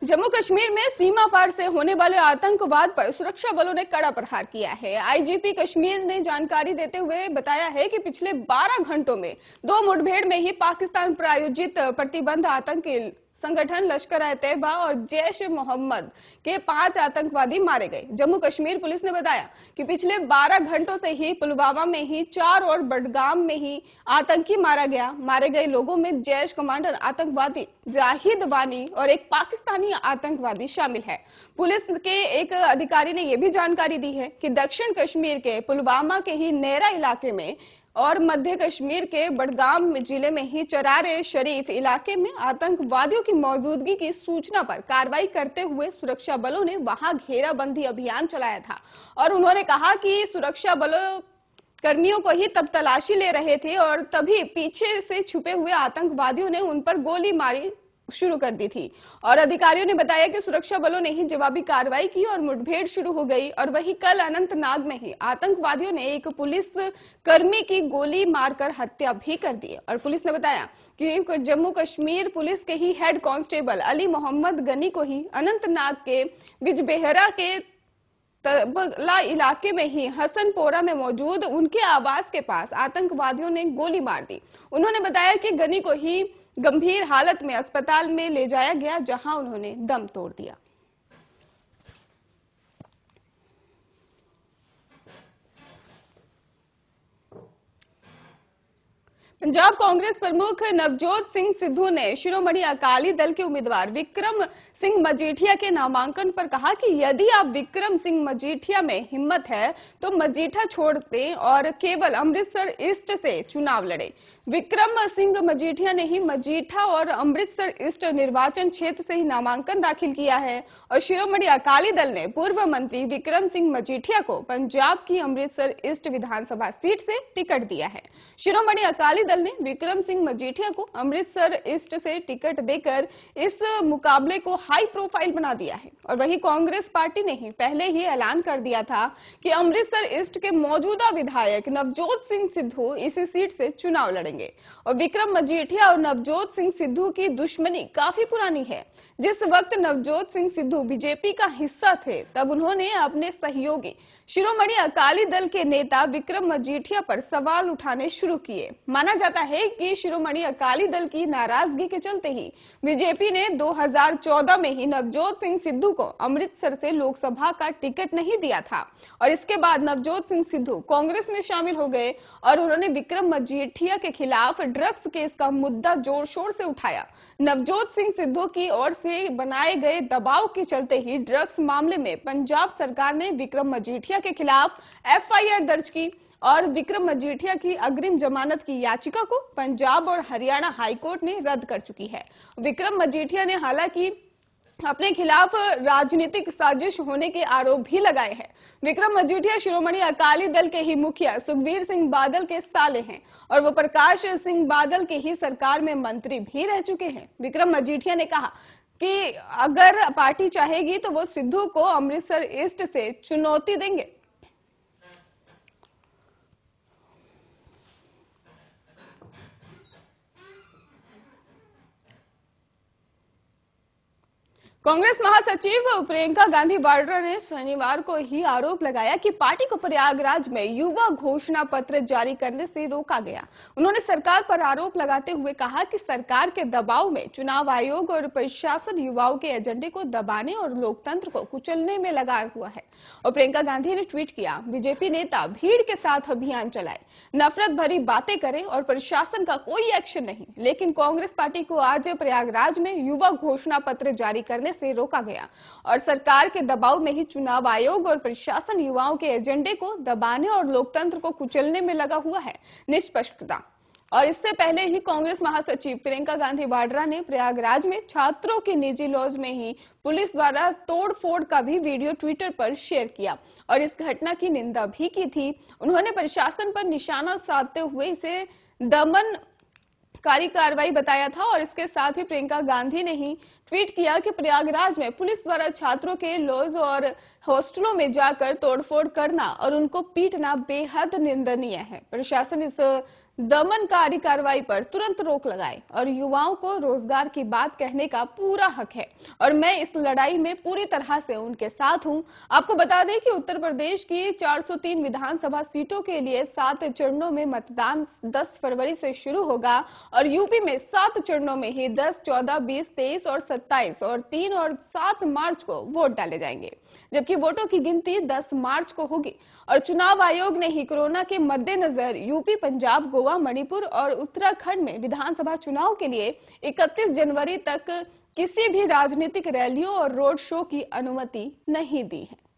जम्मू कश्मीर में सीमा पार से होने वाले आतंकवाद पर सुरक्षा बलों ने कड़ा प्रहार किया है। आईजीपी कश्मीर ने जानकारी देते हुए बताया है कि पिछले 12 घंटों में 2 मुठभेड़ में ही पाकिस्तान प्रायोजित प्रतिबंध आतंकी संगठन लश्कर-ए-तैयबा और जैश ए मोहम्मद के 5 आतंकवादी मारे गए। जम्मू कश्मीर पुलिस ने बताया कि पिछले 12 घंटों से ही पुलवामा में ही 4 और बडगाम में ही आतंकी मारा गया। मारे गए लोगों में जैश कमांडर आतंकवादी जाहिद वानी और एक पाकिस्तानी आतंकवादी शामिल है। पुलिस के एक अधिकारी ने यह भी जानकारी दी है कि दक्षिण कश्मीर के पुलवामा के ही नेरा इलाके में और मध्य कश्मीर के बडगाम जिले में ही चरार शरीफ इलाके में आतंकवादियों की मौजूदगी की सूचना पर कार्रवाई करते हुए सुरक्षा बलों ने वहां घेराबंदी अभियान चलाया था और उन्होंने कहा कि सुरक्षा बलों कर्मियों को ही तब तलाशी ले रहे थे और तभी पीछे से छुपे हुए आतंकवादियों ने उन पर गोली मारी शुरू कर दी थी और अधिकारियों ने बताया कि सुरक्षा बलों ने ही जवाबी कार्रवाई की और मुठभेड़ शुरू हो गई। और वहीं कल अनंतनाग में ही आतंकवादियों ने एक पुलिस कर्मी की गोली मारकर हत्या भी कर दी। और पुलिस ने बताया कि जम्मू कश्मीर पुलिस के ही हेड कांस्टेबल अली मोहम्मद गनी को ही अनंतनाग के बिजबेहरा के तबला इलाके में ही हसनपोरा में मौजूद उनके आवास के पास आतंकवादियों ने गोली मार दी। उन्होंने बताया कि गनी को ही गंभीर हालत में अस्पताल में ले जाया गया, जहां उन्होंने दम तोड़ दिया। पंजाब कांग्रेस प्रमुख नवजोत सिंह सिद्धू ने शिरोमणि अकाली दल के उम्मीदवार विक्रम सिंह मजीठिया के नामांकन पर कहा कि यदि आप विक्रम सिंह मजीठिया में हिम्मत है तो मजीठा छोड़ दें और केवल अमृतसर ईस्ट से चुनाव लड़ें। विक्रम सिंह मजीठिया ने ही मजीठा और अमृतसर ईस्ट निर्वाचन क्षेत्र से ही नामांकन दाखिल किया है और शिरोमणि अकाली दल ने पूर्व मंत्री विक्रम सिंह मजीठिया को पंजाब की अमृतसर ईस्ट विधानसभा सीट से टिकट दिया है। शिरोमणि अकाली दल ने विक्रम सिंह मजीठिया को अमृतसर ईस्ट से टिकट देकर इस मुकाबले को हाई प्रोफाइल बना दिया है। और वहीं कांग्रेस पार्टी ने ही पहले ही ऐलान कर दिया था कि अमृतसर ईस्ट के मौजूदा विधायक नवजोत सिंह सिद्धू इसी सीट से चुनाव लड़ेंगे। और विक्रम मजीठिया और नवजोत सिंह सिद्धू की दुश्मनी काफी पुरानी है। जिस वक्त नवजोत सिंह सिद्धू बीजेपी का हिस्सा थे तब उन्होंने अपने सहयोगी शिरोमणि अकाली दल के नेता विक्रम मजीठिया पर सवाल उठाने शुरू किए। माना जाता है कि शिरोमणि अकाली दल की नाराजगी के चलते ही बीजेपी ने 2014 में ही नवजोत सिंह सिद्धू को अमृतसर से लोकसभा का टिकट नहीं दिया था और इसके बाद नवजोत सिंह सिद्धू कांग्रेस में शामिल हो गए और उन्होंने विक्रम मजीठिया के खिलाफ ड्रग्स केस का मुद्दा जोर शोर से उठाया। नवजोत सिंह सिद्धू की ओर से बनाए गए दबाव के चलते ही ड्रग्स मामले में पंजाब सरकार ने विक्रम मजीठिया के खिलाफ एफआईआर दर्ज की और विक्रम मजीठिया की अग्रिम जमानत की याचिका को पंजाब और हरियाणा हाईकोर्ट ने रद्द कर चुकी है। विक्रम मजीठिया ने हालांकि अपने खिलाफ राजनीतिक साजिश होने के आरोप भी लगाए हैं। विक्रम मजीठिया शिरोमणि अकाली दल के ही मुखिया सुखबीर सिंह बादल के साले हैं और वो प्रकाश सिंह बादल के ही सरकार में मंत्री भी रह चुके हैं। विक्रम मजीठिया ने कहा कि अगर पार्टी चाहेगी तो वो सिद्धू को अमृतसर ईस्ट से चुनौती देंगे। कांग्रेस महासचिव प्रियंका गांधी वाड्रा ने शनिवार को ही आरोप लगाया कि पार्टी को प्रयागराज में युवा घोषणा पत्र जारी करने से रोका गया। उन्होंने सरकार पर आरोप लगाते हुए कहा कि सरकार के दबाव में चुनाव आयोग और प्रशासन युवाओं के एजेंडे को दबाने और लोकतंत्र को कुचलने में लगा हुआ है। और प्रियंका गांधी ने ट्वीट किया, बीजेपी नेता भीड़ के साथ अभियान चलाए, नफरत भरी बातें करें और प्रशासन का कोई एक्शन नहीं, लेकिन कांग्रेस पार्टी को आज प्रयागराज में युवा घोषणा पत्र जारी करने से रोका गया और सरकार के दबाव में ही चुनाव आयोग और प्रशासन युवाओं के एजेंडे को दबाने और लोकतंत्र को कुचलने में लगा हुआ है। निष्पक्षता। और इससे पहले ही कांग्रेस महासचिव प्रियंका गांधी वाड्रा ने प्रयागराज में छात्रों के निजी लॉज में ही पुलिस द्वारा तोड़फोड़ का भी वीडियो ट्विटर पर शेयर किया और इस घटना की निंदा भी की थी। उन्होंने प्रशासन पर निशाना साधते हुए इसे दमनकारी कार्रवाई बताया था और इसके साथ ही प्रियंका गांधी ने ही ट्वीट किया कि प्रयागराज में पुलिस द्वारा छात्रों के लॉज और हॉस्टलों में जाकर तोड़फोड़ करना और उनको पीटना बेहद निंदनीय है। प्रशासन इस दमनकारी कार्रवाई पर तुरंत रोक लगाए और युवाओं को रोजगार की बात कहने का पूरा हक है और मैं इस लड़ाई में पूरी तरह से उनके साथ हूं। आपको बता दें कि उत्तर प्रदेश की 403 विधानसभा सीटों के लिए 7 चरणों में मतदान 10 फरवरी से शुरू होगा और यूपी में 7 चरणों में ही 10, 14, 20, 23 और 27 और 3 और 7 मार्च को वोट डाले जाएंगे, जबकि वोटों की गिनती 10 मार्च को होगी। और चुनाव आयोग ने ही कोरोना के मद्देनजर यूपी, पंजाब, गोवा, मणिपुर और उत्तराखंड में विधानसभा चुनाव के लिए 31 जनवरी तक किसी भी राजनीतिक रैलियों और रोड शो की अनुमति नहीं दी है।